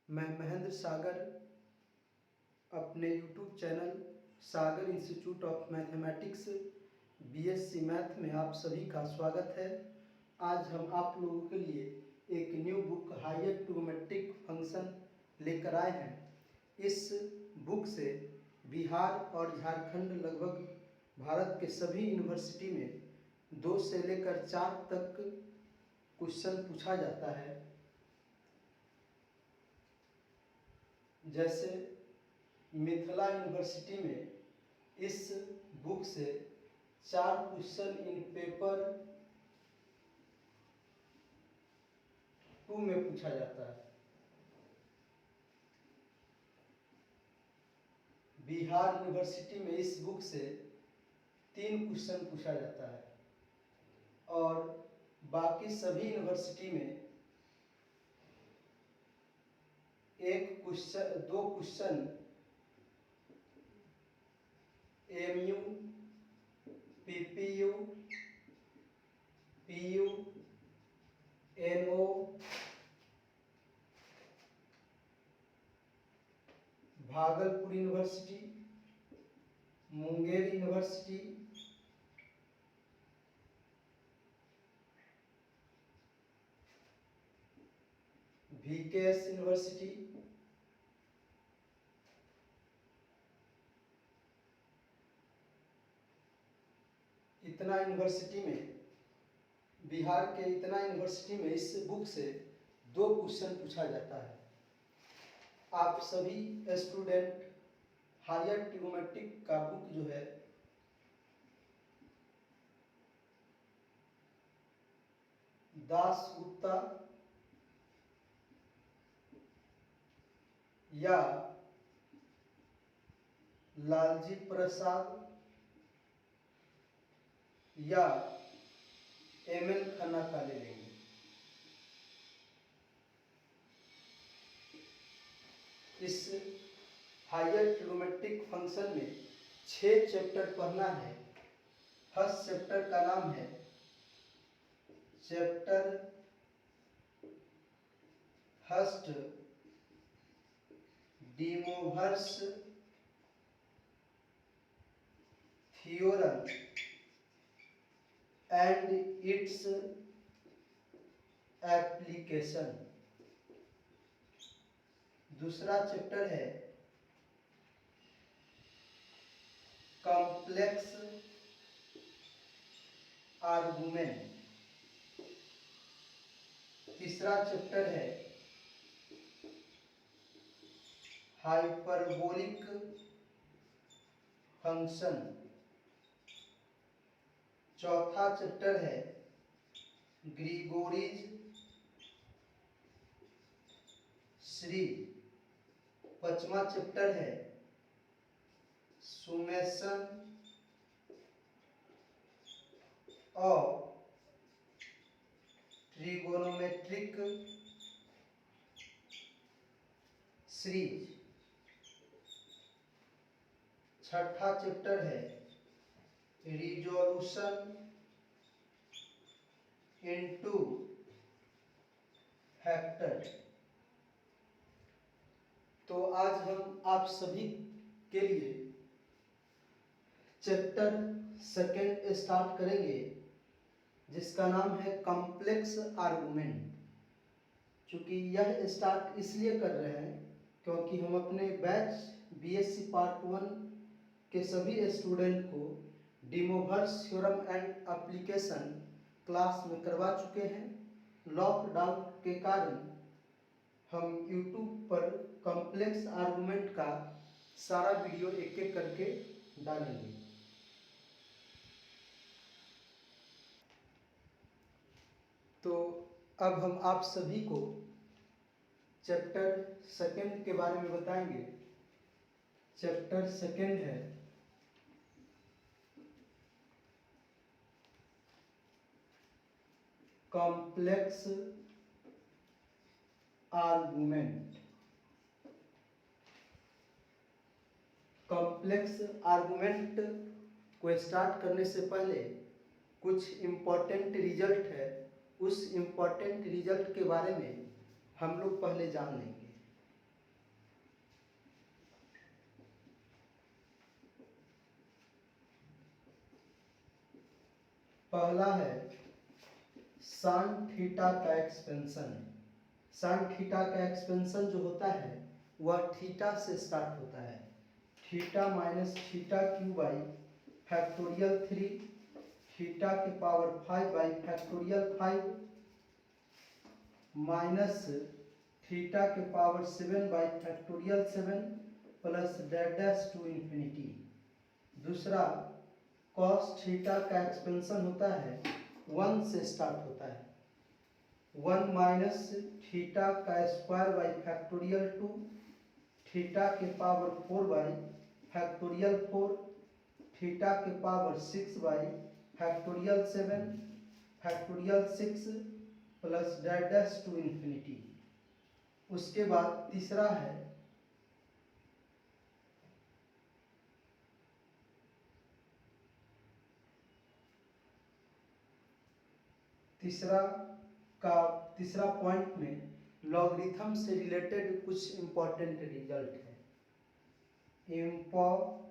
मैं महेंद्र सागर अपने YouTube channel Sagar institute of mathematics BSc math में आप सभी का स्वागत है। आज हम आप लोगों के लिए एक new book higher trigonometric function लेकर आए हैं। इस बुक से बिहार और झारखंड लगभग भारत के सभी यूनिवर्सिटी में 2 से लेकर 4 तक क्वेश्चन पूछा जाता है। जैसे मिथिला यूनिवर्सिटी में इस बुक से 4 क्वेश्चन इन पेपर 2 में पूछा जाता है। बिहार यूनिवर्सिटी में इस बुक से 3 क्वेश्चन पूछा जाता है और बाकी सभी यूनिवर्सिटी में 2 question MU, PPU, PU, NO, Bhagalpur university, Munger university, VKS university, इतना यूनिवर्सिटी में, बिहार के इतना यूनिवर्सिटी में इस बुक से 2 क्वेश्चन पूछा जाता है। आप सभी स्टूडेंट हायर ट्रिग्नोमेट्रिक का बुक जो है दासगुप्ता या लालजी प्रसाद या एमएन खन्ना का ले लेंगे। इस हायर ट्रिग्नोमेट्रिक फंक्शन में 6 चैप्टर पढ़ना है। फर्स्ट चैप्टर का नाम है chapter first De Moivre's theorem and its application. दूसरा चैप्टर है कॉम्प्लेक्स आर्गुमेंट। तीसरा चैप्टर है हाइपरबोलिक फंक्शन। चौथा चैप्टर है ग्रीगोरीज सीरीज। 5वां चैप्टर है सुमेशन ऑफ ट्रिगोनोमेट्रिक सीरीज। 6ठा चैप्टर है रिजोल्यूशन इनटू फैक्टर। तो आज हम आप सभी के लिए चैप्टर सेकंड स्टार्ट करेंगे, जिसका नाम है कॉम्प्लेक्स आर्गुमेंट। चूँकि यह स्टार्ट इसलिए कर रहे हैं क्योंकि हम अपने बैच बीएससी पार्ट 1 के सभी स्टूडेंट को डिमोवर्स थ्योरम एंड एप्लीकेशन क्लास में करवा चुके हैं। लॉकडाउन के कारण हम यूट्यूब पर कॉम्प्लेक्स आर्गुमेंट का सारा वीडियो एक एक करके डालेंगे। तो अब हम आप सभी को चैप्टर सेकंड के बारे में बताएंगे। चैप्टर सेकंड है कॉम्प्लेक्स आर्गुमेंट। कॉम्प्लेक्स आर्गुमेंट को स्टार्ट करने से पहले कुछ इम्पोर्टेंट रिजल्ट है, उस इम्पोर्टेंट रिजल्ट के बारे में हम लोग पहले जान लेंगे। पहला है साइन थीटा का एक्सपेंशन। साइन थीटा का एक्सपेंशन जो होता है वह थीटा से स्टार्ट होता है। Theta minus theta cube by factorial 3 theta के power 5 by factorial 5 minus theta के power 7 by factorial 7 plus dash to infinity. दूसरा कॉस थीटा का एक्सपेंशन होता है 1 से स्टार्ट होता है। 1 माइनस थीटा का स्क्वायर बाई फैक्टोरियल 2 थीटा के पावर 4 बाई फैक्टोरियल 4 थीटा के power 6 by factorial 7 factorial 6 plus dash to infinity. उसके बाद तीसरा है तीसरा पॉइंट में लॉगरिथम से रिलेटेड कुछ इंपॉर्टेंट रिजल्ट है। Important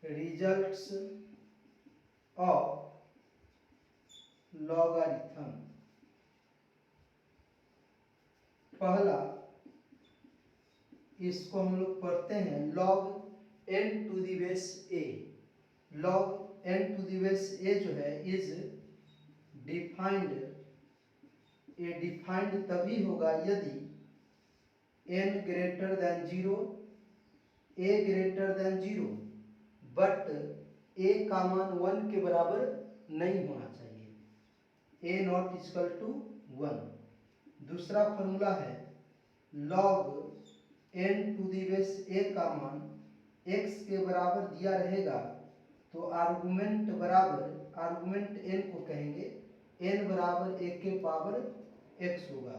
results of logarithm. पहला इसको हम लोग पढ़ते हैं log n to the base a। log n to the base a जो है इज डिफाइंड तभी होगा यदि n greater than 0 a greater than 0 but a का मान 1 के बराबर नहीं होना चाहिए। a not equal to 1। दूसरा फॉर्मूला है log n to the base a का मान x के बराबर दिया रहेगा तो आर्गुमेंट n को कहेंगे n बराबर 1 के पावर x होगा।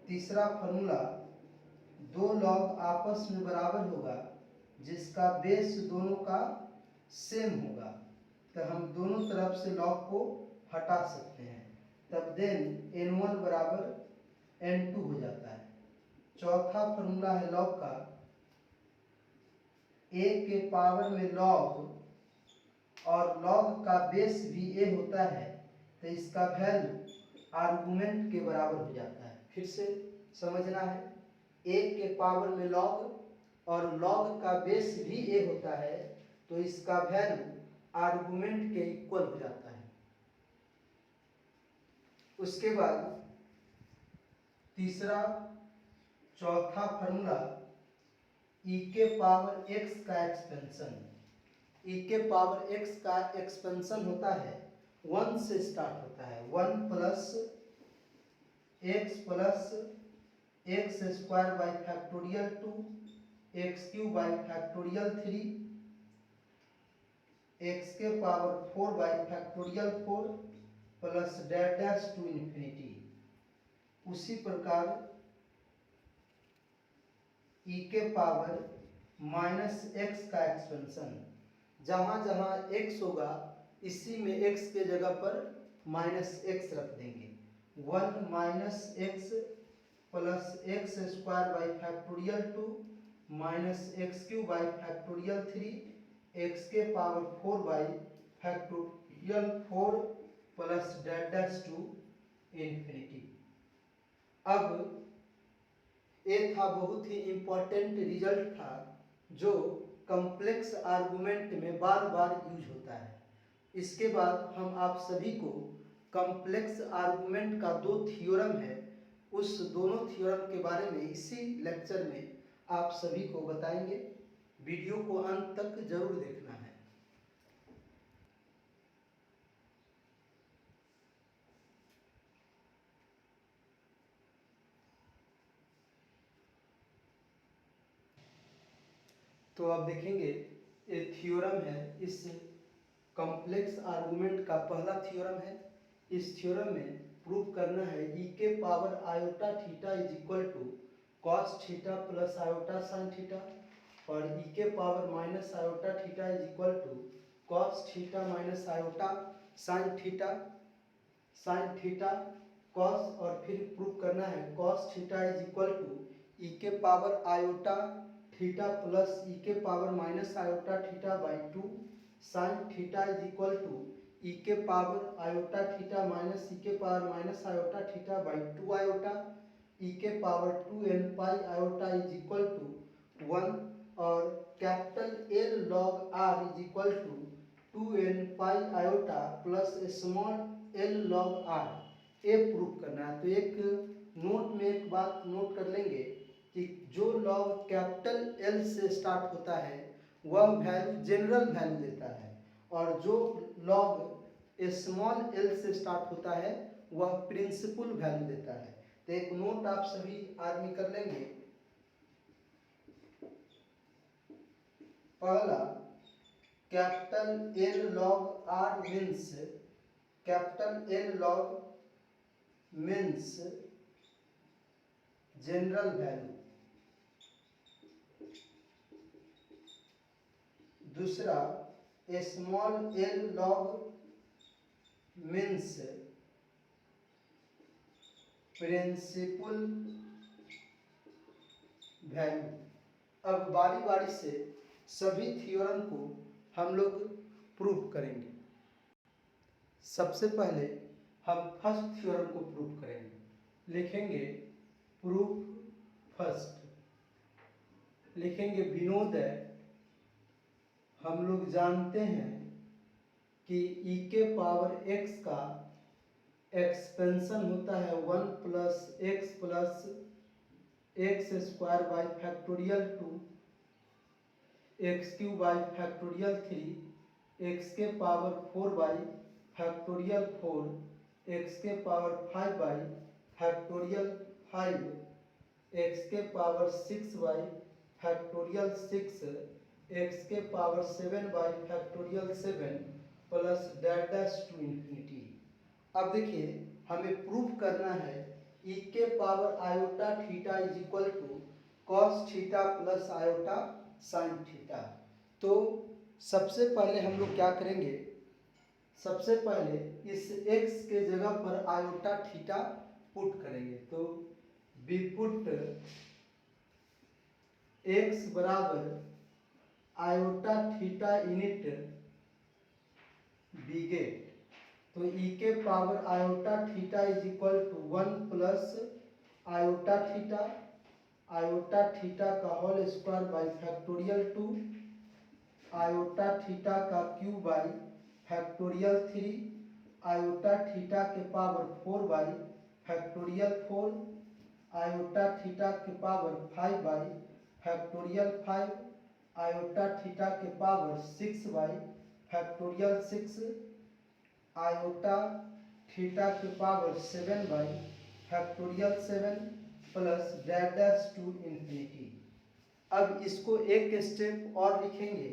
तीसरा फॉर्मूला दो लॉग आपस में बराबर होगा जिसका बेस दोनों का सेम होगा तो हम दोनों तरफ से लॉग को हटा सकते हैं, तब देन n1 बराबर n2 हो जाता है। चौथा फॉर्मूला है लॉग का a के पावर में लॉग और लॉग का बेस भी a होता है तो इसका वैल्यू आर्गुमेंट के बराबर हो जाता है। फिर से समझना है, a के पावर में लॉग और लॉग का बेस भी a होता है तो इसका वैल्यू आर्गुमेंट के इक्वल हो जाता है। उसके बाद चौथा फॉर्मूला e के पावर x का एक्सपेंशन। e के पावर x का एक्सपेंशन होता है 1 से स्टार्ट होता है। 1 plus x square by factorial 2 x cube by factorial 3 x के power 4 by factorial 4 plus dash to infinity. उसी प्रकार e के पावर माइनस x का एक्सपेंशन, जहाँ जहाँ x होगा इसी में x के जगह पर माइनस x रख देंगे। 1 minus x plus x square by factorial 2 minus x cube by factorial 3 x के power 4 by factorial 4 plus dash to infinity. अब ये था बहुत ही इम्पोर्टेंट रिजल्ट था जो कॉम्प्लेक्स आर्गुमेंट में बार बार यूज होता है। इसके बाद हम आप सभी को कॉम्प्लेक्स आर्गुमेंट का 2 थ्योरम है, उस दोनों थ्योरम के बारे में इसी लेक्चर में आप सभी को बताएंगे। वीडियो को अंत तक जरूर देखना है। तो अब देखेंगे ये थ्योरम है, इस कॉम्प्लेक्स आर्गुमेंट का पहला थ्योरम है। इस थ्योरम में प्रूव करना है e के power iota theta is equal to cos theta plus iota sine theta और e के power minus iota theta is equal to cos theta minus iota sine theta cos, और फिर प्रूव करना है cos theta is equal to e के power iota theta plus e के power minus iota theta by 2 sine theta is equal to e के power iota theta minus e के power minus iota theta by 2 iota e के power 2n pi iota is equal to 1 और capital L log R is equal to 2n pi iota plus small L log R. ये proof करना है। तो एक note में एक बात नोट कर लेंगे कि जो लॉग कैपिटल एल से स्टार्ट होता है वह वैल्यू जनरल वैल्यू देता है और जो लॉग स्मॉल एल से स्टार्ट होता है वह प्रिंसिपल वैल्यू देता है। तो एक नोट आप सभी आदमी कर लेंगे। पहला, capital L log R means capital L log means general value. दूसरा, small L log means principal value. अब बारी बारी से सभी थ्योरम को हम लोग प्रूफ करेंगे। सबसे पहले हम फर्स्ट थ्योरम को प्रूफ करेंगे। लिखेंगे प्रूफ फर्स्ट, लिखेंगे विनोदय। हम लोग जानते हैं कि e के पावर x का एक्सपेंशन होता है 1 plus x square by factorial 2 x cube by factorial 3 x के पावर 4 बाई फैक्टोरियल 4 एक्स के पावर 5 बाई फैक्टोरियल 5 एक्स के पावर 6 बाई फैक्टोरियल 6 एक्स के power 7 by factorial 7 plus dash to infinity. अब देखिए हमें प्रूफ करना है e के power iota theta is equal to cos theta plus iota sine theta. तो सबसे पहले हम लोग क्या करेंगे, सबसे पहले इस x के जगह पर आयोटा थीटा पुट करेंगे। तो बी पुट x बराबर आयोटा थीटा यूनिट बी गेट। तो e के power iota theta is equal to 1 plus iota theta का whole square by factorial 2 iota theta का cube by factorial 3 iota theta के power 4 by factorial 4 iota theta के power 5 by factorial 5 iota theta के power 6 by factorial 6 iota theta के power 7 by factorial 7 plus dash to infinity. अब इसको एक step और लिखेंगे।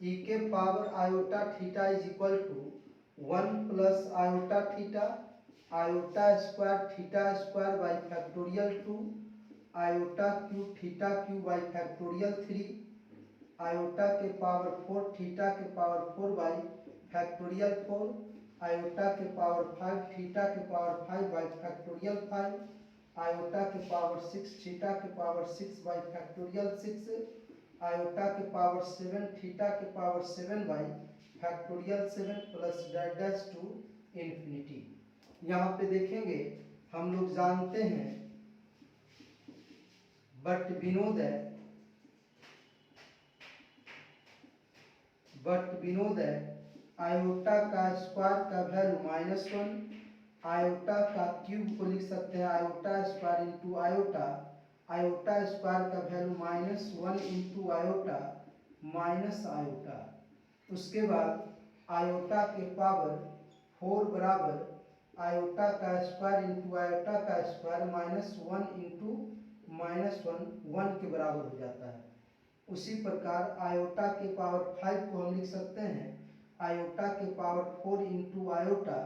e के power iota theta is equal to 1 plus iota square by factorial 2 iota cube theta cube by factorial 3 iota के power 4 theta के power 4 by factorial 4 iota के power 5 theta के पावर 5 बाई फैक्टोरियल 5 आयोटा के power 6 theta के power 6 by factorial 6 iota के power 7 theta के power 7 by factorial 7 plus dash to infinity. यहाँ पे देखेंगे हम लोग जानते हैं बट विनोद है आयोटा का स्क्वायर का वैल्यू -1 आयोटा का क्यूब को लिख सकते हैं iota square into iota square का value -1 into iota minus iota. उसके बाद आयोटा के पावर 4 बराबर आयोटा का स्क्वायर इंटू आयोटा का स्क्वायर -1 इंटू -1 के बराबर हो जाता है। उसी प्रकार आयोटा के पावर 5 को हम लिख सकते हैं आयोटा के पावर 4 इंटू आयोटा।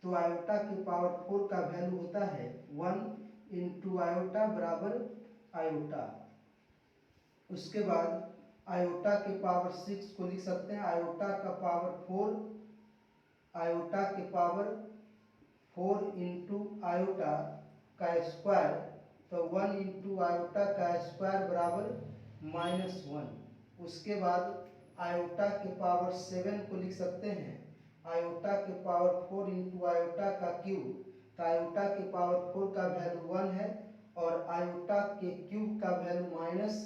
तो आयोटा के पावर 4 का वैल्यू होता है 1 इंटू आयोटा बराबर आयोटा। उसके बाद आयोटा के पावर 6 को लिख सकते हैं आयोटा का पावर 4 आयोटा के पावर 4 इंटू आयोटा का स्क्वायर। तो 1 इंटू आयोटा का स्क्वायर बराबर -1। उसके बाद आयोटा के पावर 7 को लिख सकते हैं आयोटा के पावर 4 इंटू आयोटा का क्यूब। तो आयोटा के पावर 4 का वैल्यू 1 है और आयोटा के क्यूब का वैल्यू माइनस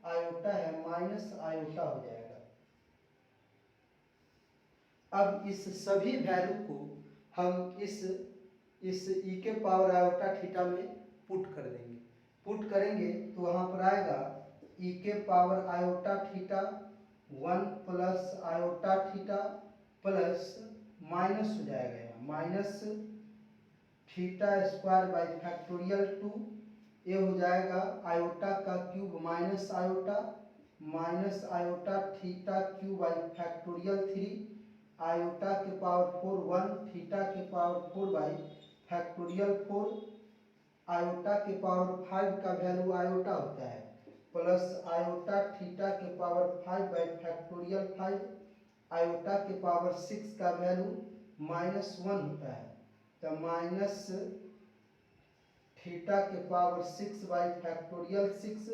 आयोटा है, माइनस आयोटा हो जाएगा। अब इस सभी वैल्यू को हम इस ई के पावर आयोटा थीटा में पुट कर देंगे। पुट करेंगे तो वहाँ पर आएगा ई के power iota theta 1 plus iota theta plus minus हो जाएगा यहाँ minus theta square by factorial 2। ये हो जाएगा आयोटा का cube minus iota theta cube by factorial 3 iota के पावर 4 1 थीटा के पावर 4 बाई फैक्टोरियल 4 आयोटा के पावर 5 का वैल्यू आयोटा होता है प्लस आयोटा थीटा के पावर 5 बाई फैक्टोरियल 5 आयोटा के पावर 6 का वैल्यू -1 होता है। तो माइनस थीटा के पावर 6 बाई फैक्टोरियल 6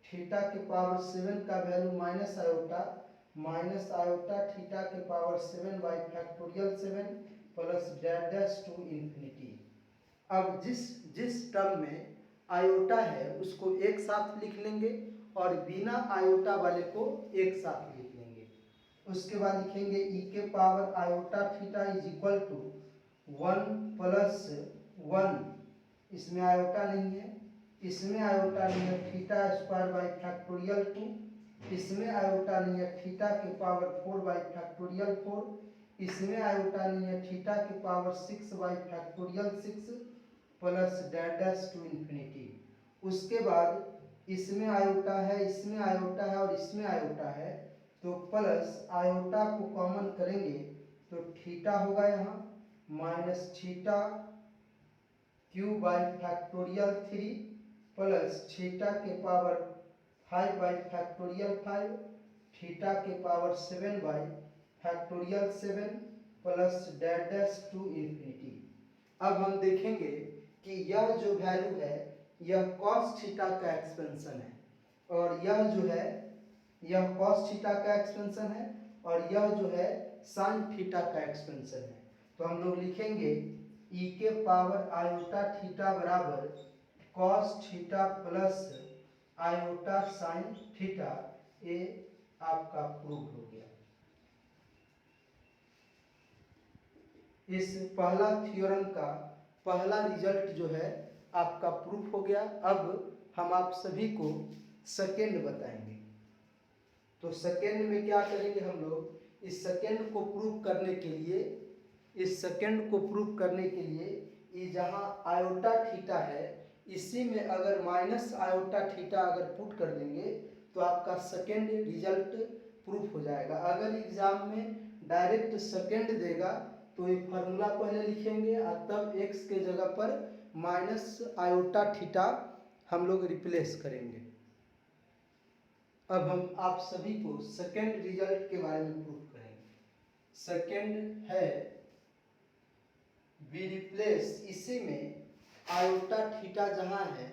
थीटा के पावर 7 का वैल्यू माइनस आयोटा थीटा के power 7 by factorial 7 plus dash to infinity. अब जिस टर्म में आयोटा है उसको एक साथ लिख लेंगे और बिना आयोटा वाले को एक साथ लिख लेंगे। उसके बाद लिखेंगे ई के power iota theta is equal to 1 plus 1, इसमें आयोटा नहीं है, इसमें आयोटा नहीं है, थीटा स्क्वायर बाई फैक्टोरियल 2, इसमें आयोटा नहीं है, थीटा के पावर 4 बाई फैक्टोरियल 4, इसमें आयोटा नहीं है, थीटा के power 6 by factorial 6 plus dash to infinity. उसके बाद इसमें आयोटा है, इसमें आयोटा है और इसमें आयोटा है, तो प्लस आयोटा को कॉमन करेंगे तो थीटा होगा यहाँ minus theta cube by factorial 3 plus theta के पावर 5 बाई फैक्टोरियल 5 थीटा के power 7 by factorial 7 plus dash to infinity. अब हम देखेंगे कि यह जो वैल्यू है यह cos थीटा का एक्सपेंशन है और यह जो है यह cos थीटा का एक्सपेंशन है और यह जो है sin थीटा का एक्सपेंशन है। तो हम लोग लिखेंगे e के पावर आयोटा थीटा बराबर cos theta plus iota sin theta. ये आपका प्रूफ हो गया। इस पहला थ्योरम का पहला रिजल्ट जो है आपका प्रूफ हो गया। अब हम आप सभी को सेकेंड बताएंगे। तो सेकेंड में क्या करेंगे हम लोग, इस सेकेंड को प्रूफ करने के लिए ये जहाँ आयोटा थीटा है इसी में अगर माइनस आयोटा थीटा अगर पुट कर देंगे तो आपका सेकेंड रिजल्ट प्रूफ हो जाएगा। अगर एग्जाम में डायरेक्ट सेकेंड देगा तो ये फार्मूला पहले लिखेंगे और तब x के जगह पर माइनस आयोटा थीटा हम लोग रिप्लेस करेंगे। अब हम आप सभी को सेकेंड रिजल्ट के बारे में प्रूफ करेंगे। सेकेंड है वी रिप्लेस, इसी में आयोटा थीटा जहाँ है,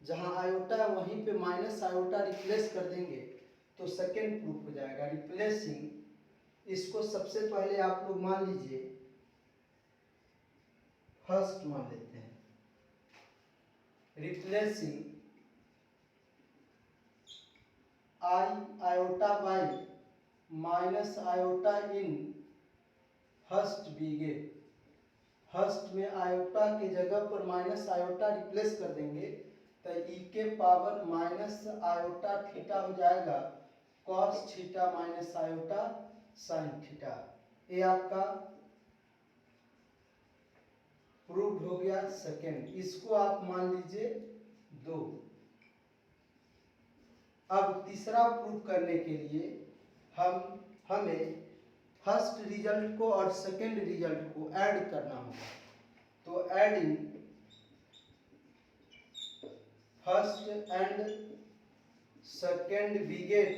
जहाँ आयोटा वहीं पे माइनस आयोटा रिप्लेस कर देंगे तो सेकेंड प्रूफ हो जाएगा। रिप्लेसिंग, इसको सबसे पहले आप लोग मान लीजिए फर्स्ट मान लेते हैं। Replacing iota by minus iota in first बीगे। फर्स्ट में आयोटा के जगह पर माइनस आयोटा रिप्लेस कर देंगे तो ई के पावर माइनस आयोटा थीटा हो जाएगा cos theta minus iota sine theta. ये आपका प्रूव्ड हो गया सेकेंड। इसको आप मान लीजिए 2। अब तीसरा प्रूफ करने के लिए हमें फर्स्ट रिजल्ट को और सेकेंड रिजल्ट को ऐड करना होगा। तो adding first and second we get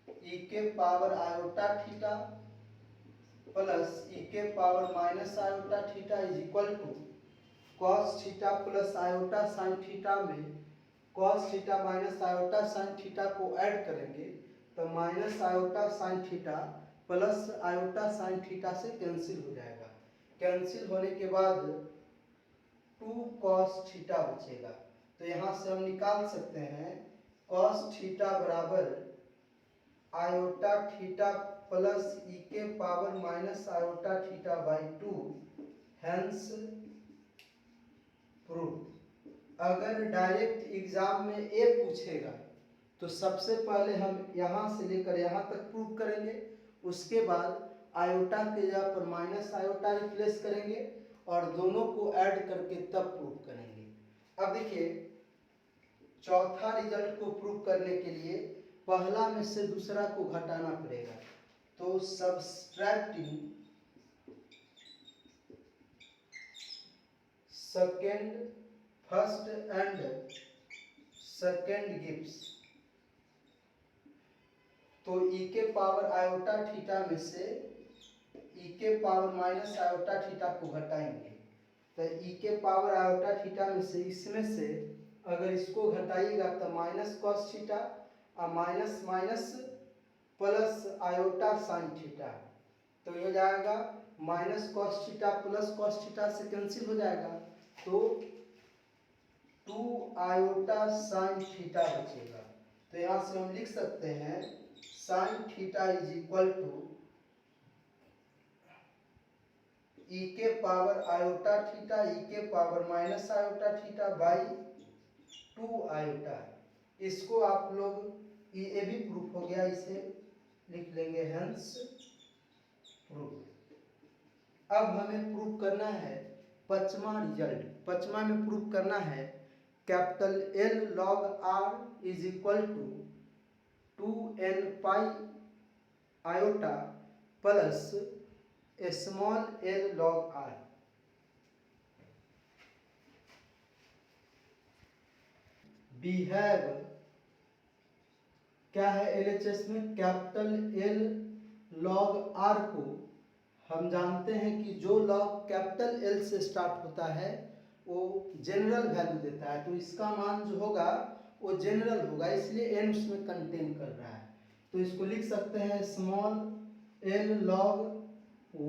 e के power iota theta plus e के power minus iota theta is equal to cos theta plus iota sine theta में cos theta minus iota sine theta को add करेंगे तो minus iota sine theta plus iota sine theta से cancel हो जाएगा। Cancel होने के बाद 2 कॉस थीटा बचेगा। तो यहाँ से हम निकाल सकते हैं कॉस थीटा बराबर आयोटा थीटा प्लस ई के power minus iota theta by 2, hence proof. अगर डायरेक्ट एग्जाम में ए पूछेगा तो सबसे पहले हम यहाँ से लेकर यहाँ तक प्रूफ करेंगे, उसके बाद आयोटा के जगह पर माइनस आयोटा रिप्लेस करेंगे और दोनों को ऐड करके तब प्रूफ करेंगे। अब देखिए चौथा रिजल्ट को प्रूव करने के लिए पहला में से दूसरा को घटाना पड़ेगा। तो subtracting second first and second gives, तो ई के पावर आयोटा थीटा में से ई के पावर माइनस आयोटा थीटा को घटाएंगे। तो ई के पावर आयोटा थीटा में से इसमें से अगर इसको घटाइएगा तो माइनस कॉस थीटा और minus minus plus iota sine theta, तो ये जाएगा minus cos theta plus cos theta से कैंसिल हो जाएगा, तो 2 आयोटा साइन थीटा बचेगा। तो यहाँ से हम लिख सकते हैं sine theta is equal to e के पावर आयोटा थीटा ई के power minus iota theta by 2 iota. इसको आप लोग ये भी प्रूफ हो गया, इसे लिख लेंगे हेंस प्रूफ। अब हमें प्रूफ करना है पांचवा रिजल्ट। पांचवा में प्रूफ करना है capital L log R is equal to 2n pi iota plus small L log R. We have क्या है एलएचएस में कैपिटल एल लॉग आर को हम जानते हैं कि जो लॉग कैपिटल एल से स्टार्ट होता है वो जनरल वैल्यू देता है, तो इसका मान जो होगा वो जनरल होगा, इसलिए एन उसमें कंटेन कर रहा है। तो इसको लिख सकते हैं small L log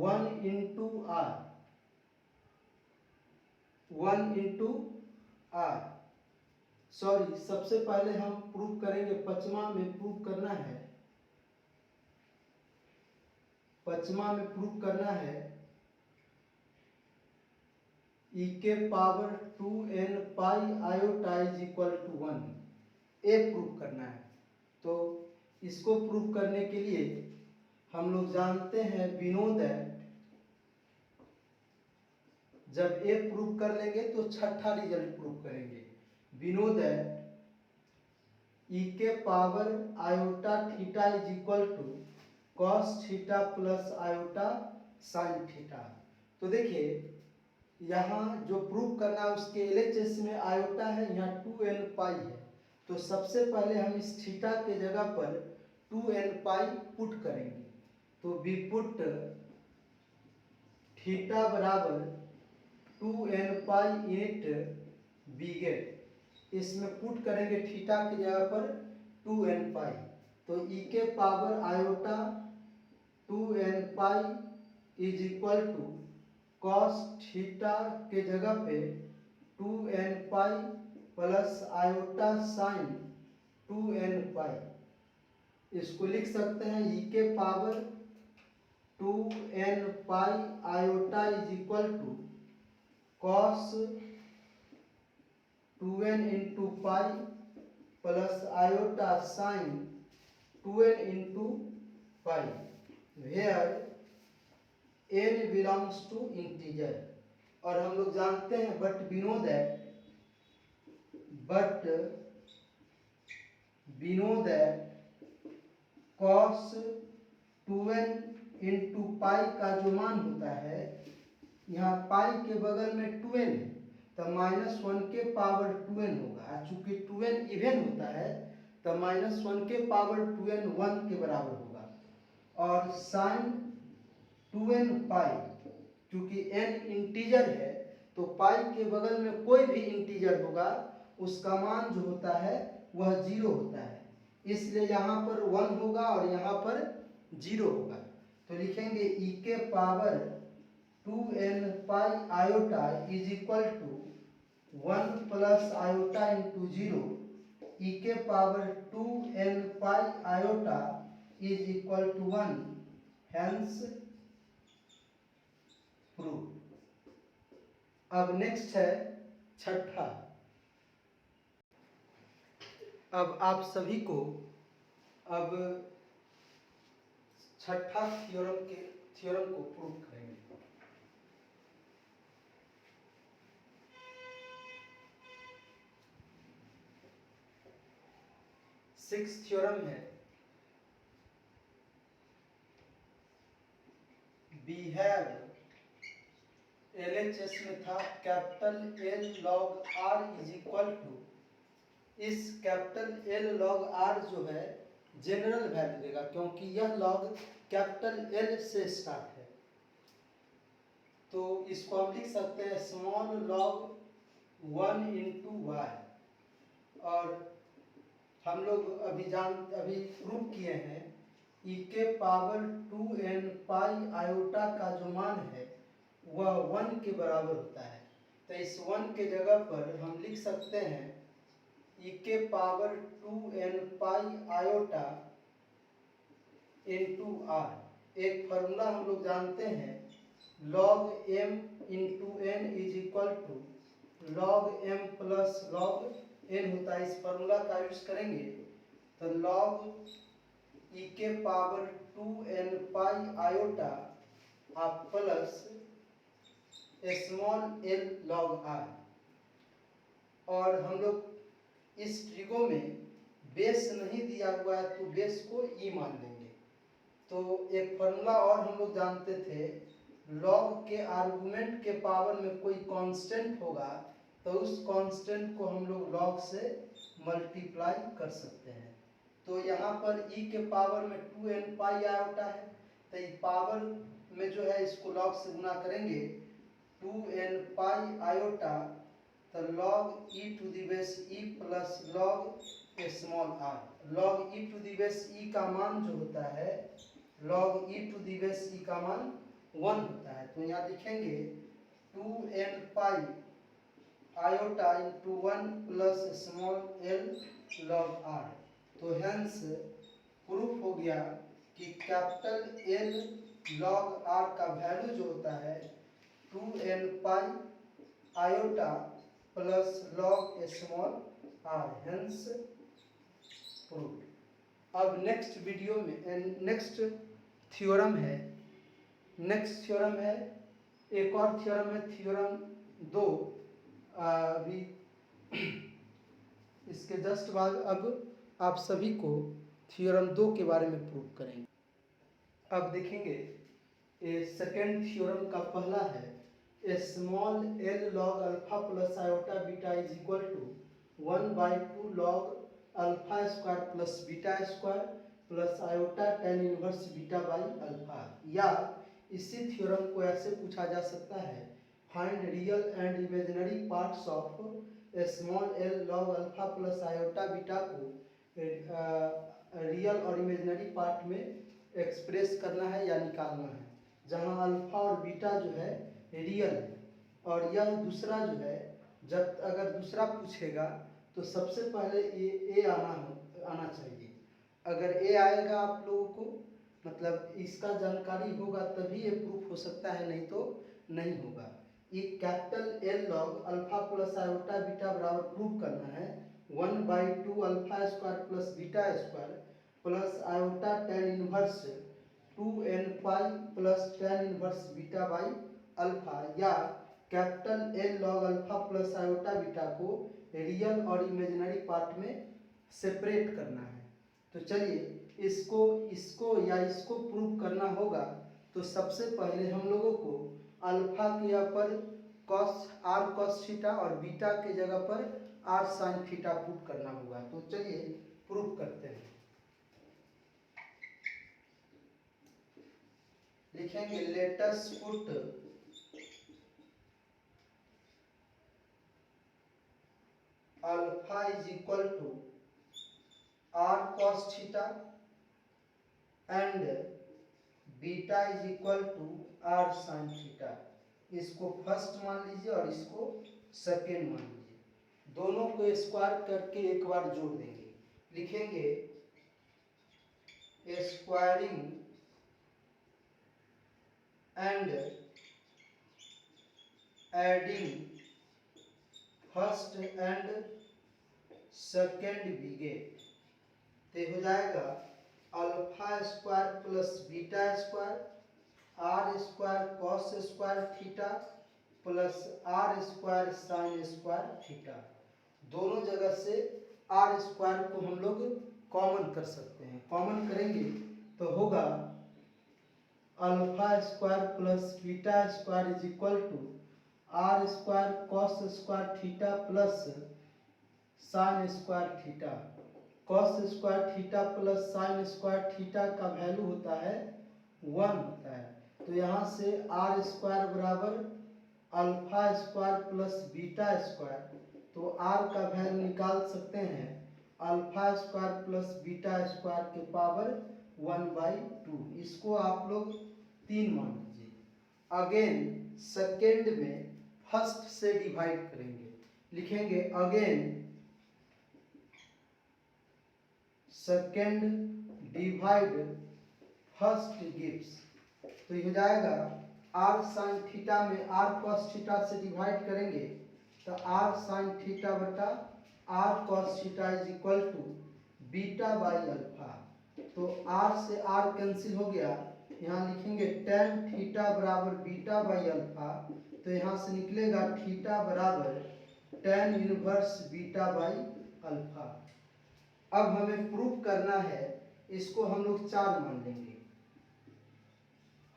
1 into R, 1 into R. Sorry, सबसे पहले हम प्रूफ करेंगे, पांचवा में प्रूफ करना है, पांचवा में प्रूफ करना है ई के power 2n pi iota is equal to 1, ए प्रूफ करना है। तो इसको प्रूफ करने के लिए हम लोग जानते हैं वी नो दैट जब ए प्रूफ कर लेंगे तो छठा रिजल्ट प्रूफ करेंगे। वी नो दैट ई के power iota theta is equal to cos theta plus iota sine theta. तो देखिए यहाँ जो प्रूफ करना है उसके एलएचएस में आयोटा है, यहाँ 2n पाई है, तो सबसे पहले हम इस थीटा के जगह पर 2n पाई पुट करेंगे। तो वी पुट थीटा बराबर 2n pi it we get, इसमें पुट करेंगे थीटा की जगह पर 2n पाई, तो ई के power iota 2n pi is equal to cos theta के जगह पे 2n pi plus iota sine 2n pi. इसको लिख सकते हैं ई के power 2n pi iota is equal to cos 2n into pi plus iota sine 2n into pi, where n belongs to integer. और हम लोग जानते हैं but we know that cos 2n into pi का जो मान होता है, यहाँ पाई के बगल में 2n है तो -1 के पावर 2n होगा, चूंकि 2n इवन होता है तो -1 के पावर 2n 1 के बराबर होगा। और साइन 2n पाई, क्योंकि n इंटीजर है तो पाई के बगल में कोई भी इंटीजर होगा उसका मान जो होता है वह 0 होता है, इसलिए यहाँ पर 1 होगा और यहाँ पर 0 होगा। तो लिखेंगे e के power 2n pi iota is equal to 1 plus iota into 0, e के power 2n pi iota is equal to 1, hence prove. अब नेक्स्ट है छठा। अब आप सभी को अब छठा थ्योरम को प्रूव करेंगे। सिक्स थ्योरम है वी हैव LHS में था capital L log R is equal to, इस कैपिटल L log R जो है जनरल वैल्यू देगा क्योंकि यह लॉग कैपिटल L से स्टार्ट है। तो इसको हम लिख सकते हैं स्मॉल लॉग 1 इंटू वाई, और हम लोग अभी प्रूव किए हैं e के पावर 2n पाई आयोटा का जो मान है वह 1 के बराबर होता है। तो इस 1 के जगह पर हम लिख सकते हैं e के power 2n pi iota into r। एक फार्मूला हम लोग जानते हैं log m into n is equal to log m plus log n होता है। इस फार्मूला का यूज करेंगे तो log e के पावर 2n पाई आयोटा आप plus small l log r, और हम लोग इस ट्रिगो में बेस नहीं दिया हुआ है तो बेस को e मान लेंगे। तो एक फार्मूला और हम लोग जानते थे log के आर्गुमेंट के पावर में कोई कांस्टेंट होगा तो उस कांस्टेंट को हम लोग log से मल्टीप्लाई कर सकते हैं। तो यहाँ पर e के पावर में 2n पाई आयोटा है, तो ये पावर में जो है इसको log से गुना करेंगे 2n पाई आयोटा, तो log e to the base e plus log small r। log e to the base e का मान जो होता है log e to the base e का मान 1 होता है। तो यहाँ लिखेंगे 2n pi iota into 1 plus small l log r। तो हेंस प्रूफ हो गया कि कैपिटल L log r का वैल्यू जो होता है 2n pi iota plus log small r, hence proof. अब नेक्स्ट वीडियो में नेक्स्ट थ्योरम है एक और थ्योरम है थ्योरम 2। अभी इसके जस्ट बाद अब आप सभी को थ्योरम 2 के बारे में प्रूव करेंगे। अब देखेंगे सेकेंड थ्योरम का पहला है small l log alpha plus iota beta is equal to 1/2 log alpha square plus beta square plus iota tan inverse beta by alpha. या इसी थ्योरम को ऐसे पूछा जा सकता है find real and imaginary parts of small l log alpha plus iota beta को real और इमेजिनरी पार्ट में एक्सप्रेस करना है या निकालना है, जहां अल्फा और बीटा जो है रियल है। और यह दूसरा जो है जब अगर दूसरा पूछेगा तो सबसे पहले ए आना चाहिए। अगर ए आएगा आप लोगों को मतलब इसका जानकारी होगा तभी ये प्रूफ हो सकता है, नहीं तो नहीं होगा। ये capital L log alpha plus iota beta बराबर प्रूफ करना है 1/2 alpha square plus beta square plus iota tan inverse 2n pi plus tan inverse beta by alpha. या capital L log alpha plus iota beta को real और imaginary part में separate करना है। तो चलिए इसको प्रूव करना होगा। तो सबसे पहले हम लोगों को अल्फा के जगह पर r cos थीटा और बीटा के जगह पर r sin थीटा पुट करना होगा। तो चलिए प्रूव करते हैं। लिखेंगे let us put alpha is equal to R cos theta and beta is equal to R sine theta. इसको फर्स्ट मान लीजिए और इसको सेकेंड मान लीजिए। दोनों को स्क्वायर करके एक बार जोड़ देंगे। लिखेंगे squaring and adding first and second बीगे, तो हो जाएगा alpha square plus beta square R square cos square theta plus R square sine square theta. दोनों जगह से आर स्क्वायर को हम लोग कॉमन कर सकते हैं। कॉमन करेंगे तो होगा alpha square plus beta square is equal to R square cos square theta plus sine square theta. Cos square theta plus sine square theta का वैल्यू होता है 1 होता है। तो यहाँ से आर स्क्वायर बराबर alpha square plus beta square, तो आर का वैल्यू निकाल सकते हैं alpha square plus beta square के पावर 1/2। इसको आप लोग 3 मान लीजिए। अगेन सेकेंड में फर्स्ट से डिवाइड करेंगे। लिखेंगे again second divide first gives, तो ये हो जाएगा आर साइन थीटा में आर कॉस थीटा से डिवाइड करेंगे तो आर साइन थीटा बटा R cos theta is equal to beta by alpha. तो आर से आर कैंसिल हो गया, यहाँ लिखेंगे टेन थीटा बराबर बीटा बाई अल्फा, तो यहाँ से निकलेगा थीटा बराबर tan inverse beta by alpha. अब हमें प्रूफ करना है, इसको हम लोग 4 मान लेंगे।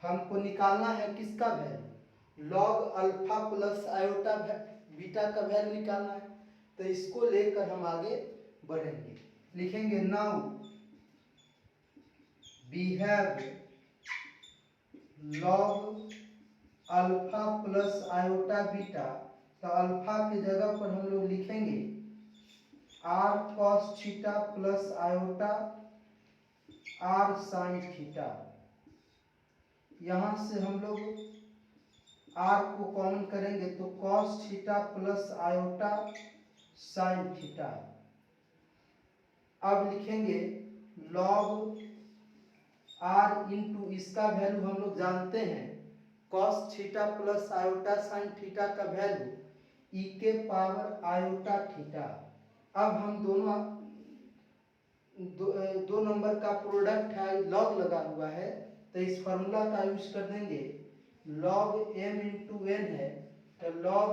हमको निकालना है किसका value, log alpha plus iota beta का वैल्यू निकालना है। तो इसको लेकर हम आगे बढ़ेंगे। लिखेंगे now we have log alpha plus iota beta, तो अल्फा की जगह पर हम लोग लिखेंगे R cos theta plus iota R sine theta. यहाँ से हम लोग आर को कॉमन करेंगे तो cos theta plus iota sine theta. अब लिखेंगे लॉग आर इंटू, इसका वैल्यू हम लोग जानते हैं cos theta plus iota sine theta का वैल्यू ई के पावर आयोटा थीटा। अब हम दो नंबर का प्रोडक्ट है, लॉग लगा हुआ है, तो इस फार्मूला का यूज कर देंगे। लॉग m इंटू एन है तो log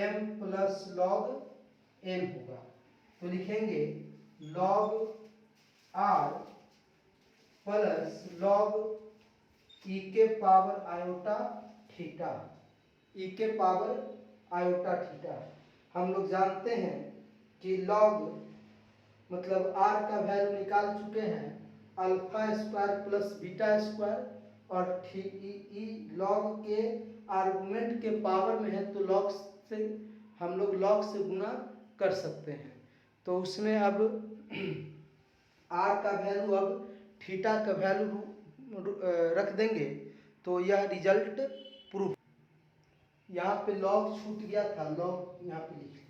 m plus log n होगा। तो लिखेंगे log r plus log e के पावर आयोटा थीटा, ई के पावर आयोटा थीटा। हम लोग जानते हैं कि लॉग मतलब r का वैल्यू निकाल चुके हैं alpha square plus beta square, और लॉग के आर्गुमेंट के पावर में है तो लॉग से हम लोग लॉग से गुना कर सकते हैं। तो उसमें अब r का वैल्यू अब थीटा का वैल्यू रख देंगे तो यह रिजल्ट प्रूफ। यहाँ पे लॉग छूट गया था, लॉग यहाँ पे लिख देंगे।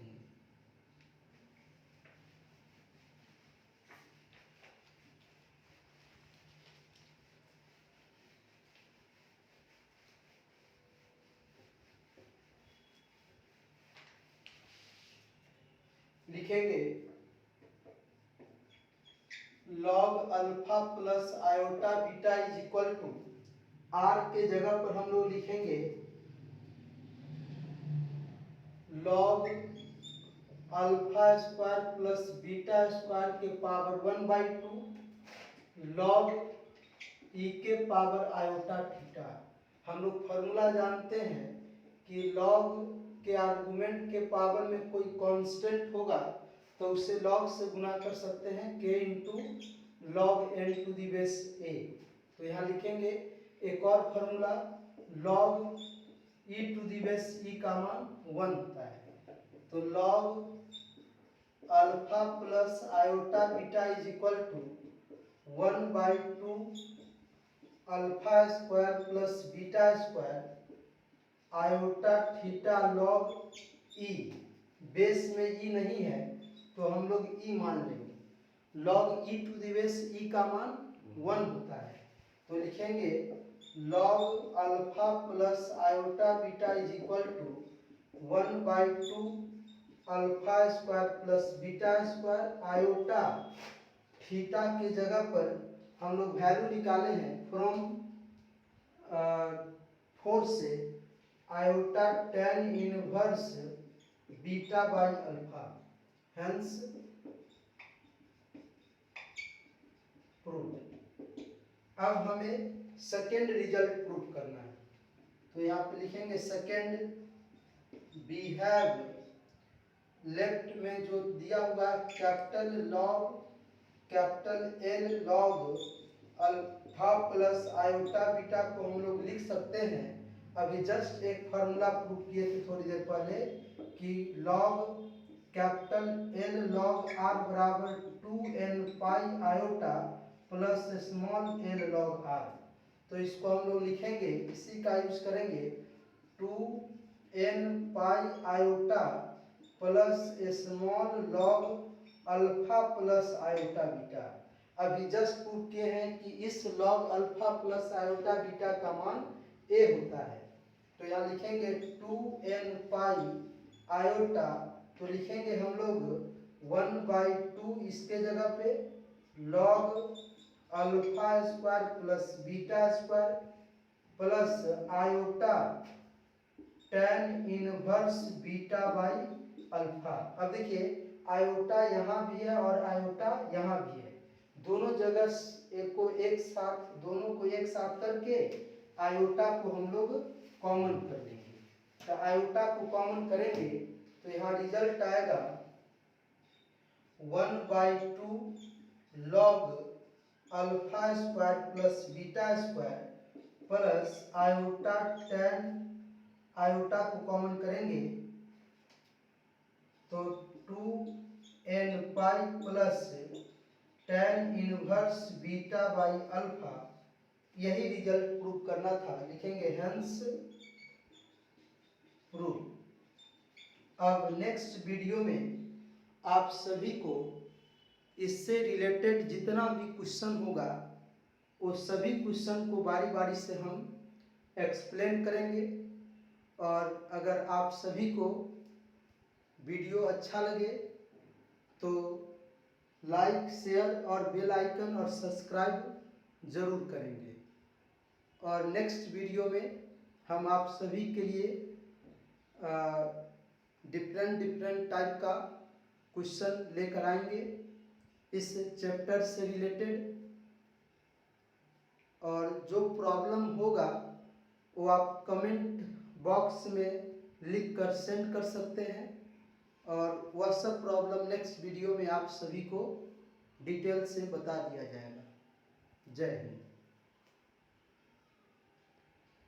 लिखेंगे log alpha plus iota beta is equal to, R के जगह पर हम लोग लिखेंगे log alpha square plus beta square के पावर 1/2 लॉग ई के पावर आयोटा थीटा। हम लोग फॉर्मूला जानते हैं कि लॉग के आर्गुमेंट के पावर में कोई कांस्टेंट होगा तो उसे लॉग से गुना कर सकते हैं k into log n to the base a। तो यहाँ लिखेंगे एक और formula log e to the base e का मान 1 होता है। तो log alpha plus iota beta is equal to 1/2 alpha square plus beta square iota theta log e. Base में ई नहीं है तो हम लोग ई मान लेंगे। Log e to the base e का मान 1 होता है, तो लिखेंगे log alpha plus iota beta is equal to 1/2 alpha square plus beta square iota theta के जगह पर हम लोग वैल्यू निकाले हैं फ्रॉम 4 से iota tan inverse beta by alpha, hence prove. अब हमें सेकेंड रिजल्ट प्रूव करना है, तो यहाँ पे लिखेंगे सेकेंड वी हैव लेफ्ट में जो दिया हुआ capital L log alpha plus iota beta को हम लोग लिख सकते हैं। अभी जस्ट एक फार्मूला प्रूव किए थे थोड़ी देर पहले कि log capital L log are बराबर 2n pi iota plus small L log are. तो इसको हम लोग लिखेंगे, इसी का यूज करेंगे 2n pi iota plus small log alpha plus iota beta. अभी जस्ट प्रूव किए हैं कि इस log alpha plus iota beta का मान a होता है, तो यहाँ लिखेंगे 2n पाई आयोटा, तो लिखेंगे हम लोग 1/2 इसके जगह पे log alpha square plus beta square plus iota tan inverse beta by alpha. अब देखिए आयोटा यहाँ भी है और आयोटा यहाँ भी है, दोनों जगह दोनों को एक साथ करके आयोटा को हम लोग कॉमन कर लेंगे। तो आयोटा को कॉमन करेंगे तो यहाँ रिजल्ट आएगा 1/2 log alpha square plus beta square plus iota tan, iota को कॉमन करेंगे तो 2n pi plus tan inverse beta by alpha. यही रिजल्ट प्रूव करना था, लिखेंगे हेंस प्रूव। अब नेक्स्ट वीडियो में आप सभी को इससे रिलेटेड जितना भी क्वेश्चन होगा वो सभी क्वेश्चन को बारी बारी से हम एक्सप्लेन करेंगे। और अगर आप सभी को वीडियो अच्छा लगे तो लाइक, शेयर और बेल आइकन और सब्सक्राइब जरूर करेंगे। और नेक्स्ट वीडियो में हम आप सभी के लिए डिफरेंट टाइप का क्वेश्चन लेकर आएंगे इस चैप्टर से रिलेटेड। और जो प्रॉब्लम होगा वो आप कमेंट बॉक्स में लिख कर सेंड कर सकते हैं, और वह सब प्रॉब्लम नेक्स्ट वीडियो में आप सभी को डिटेल से बता दिया जाएगा। जय हिंद।